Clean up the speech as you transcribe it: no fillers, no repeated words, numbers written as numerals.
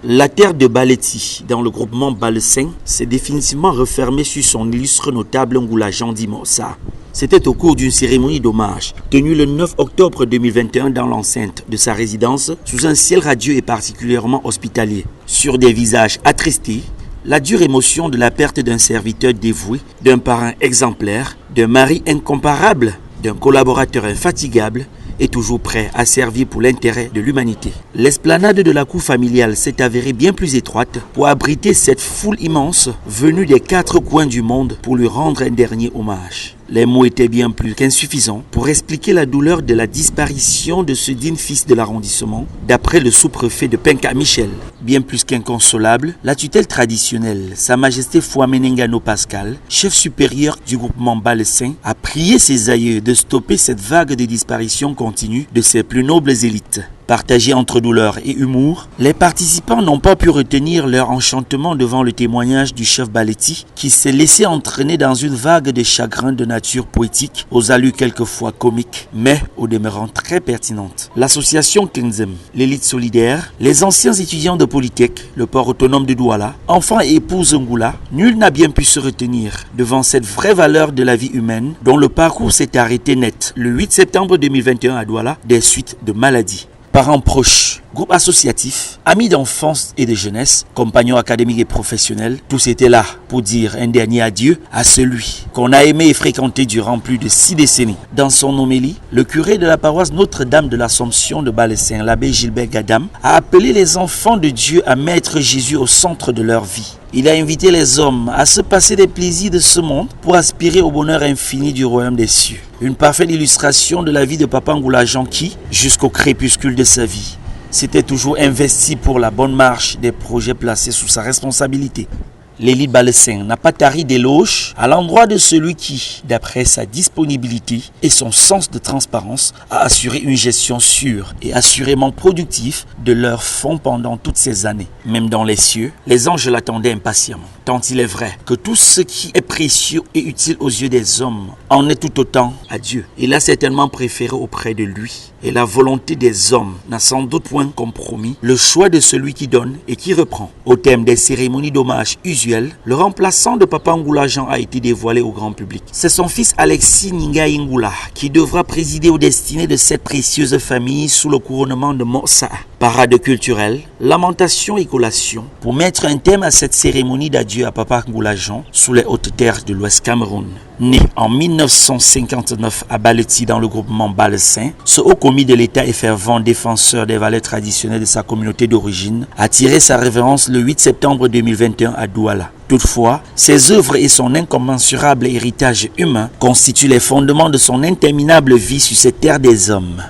La terre de Baleti, dans le groupement Balesen, s'est définitivement refermée sur son illustre notable Ngoula Jean-Di Mossa. C'était au cours d'une cérémonie d'hommage tenue le 9 octobre 2021 dans l'enceinte de sa résidence, sous un ciel radieux et particulièrement hospitalier. Sur des visages attristés, la dure émotion de la perte d'un serviteur dévoué, d'un parrain exemplaire, d'un mari incomparable, d'un collaborateur infatigable et toujours prêt à servir pour l'intérêt de l'humanité. L'esplanade de la cour familiale s'est avérée bien plus étroite pour abriter cette foule immense venue des 4 coins du monde pour lui rendre un dernier hommage. Les mots étaient bien plus qu'insuffisants pour expliquer la douleur de la disparition de ce digne fils de l'arrondissement, d'après le sous-préfet de Penka Michel. Bien plus qu'inconsolable, la tutelle traditionnelle, Sa Majesté Fouamé Ngano Pascal, chef supérieur du groupement Balesen, a prié ses aïeux de stopper cette vague de disparition continue de ses plus nobles élites. Partagés entre douleur et humour, les participants n'ont pas pu retenir leur enchantement devant le témoignage du chef Baleti qui s'est laissé entraîner dans une vague de chagrin de nature poétique, aux allures quelquefois comiques, mais au demeurant très pertinentes. L'association Kenzem, l'élite solidaire, les anciens étudiants de Polytech, le port autonome de Douala, enfants et épouses Ngoula, nul n'a bien pu se retenir devant cette vraie valeur de la vie humaine dont le parcours s'est arrêté net le 8 septembre 2021 à Douala des suites de maladies. Parents proches, groupes associatifs, amis d'enfance et de jeunesse, compagnons académiques et professionnels, tous étaient là pour dire un dernier adieu à celui qu'on a aimé et fréquenté durant plus de 6 décennies. Dans son homélie, le curé de la paroisse Notre-Dame de l'Assomption de Balesen, l'abbé Gilbert Gadam, a appelé les enfants de Dieu à mettre Jésus au centre de leur vie. Il a invité les hommes à se passer des plaisirs de ce monde pour aspirer au bonheur infini du royaume des cieux. Une parfaite illustration de la vie de Papa Ngoula Jean qui, jusqu'au crépuscule de sa vie, s'était toujours investi pour la bonne marche des projets placés sous sa responsabilité. L'élite Balesen n'a pas tari d'éloges à l'endroit de celui qui, d'après sa disponibilité et son sens de transparence, a assuré une gestion sûre et assurément productive de leurs fonds pendant toutes ces années. Même dans les cieux, les anges l'attendaient impatiemment. Tant il est vrai que tout ce qui est précieux et utile aux yeux des hommes en est tout autant à Dieu. Il a certainement préféré auprès de lui. Et la volonté des hommes n'a sans doute point compromis le choix de celui qui donne et qui reprend. Au thème des cérémonies d'hommage usuelles, le remplaçant de Papa Ngoula Jean a été dévoilé au grand public. C'est son fils Alexis Ningaï Ngoula qui devra présider aux destinées de cette précieuse famille sous le couronnement de Mossa. Parade culturelle, lamentation et collation pour mettre un thème à cette cérémonie d'adieu à Papa Ngoula Jean sous les hautes terres de l'Ouest Cameroun. Né en 1959 à Baleti dans le groupement Balesen, ce haut commis de l'État et fervent défenseur des valeurs traditionnelles de sa communauté d'origine a tiré sa révérence le 8 septembre 2021 à Douala. Toutefois, ses œuvres et son incommensurable héritage humain constituent les fondements de son interminable vie sur cette terre des hommes.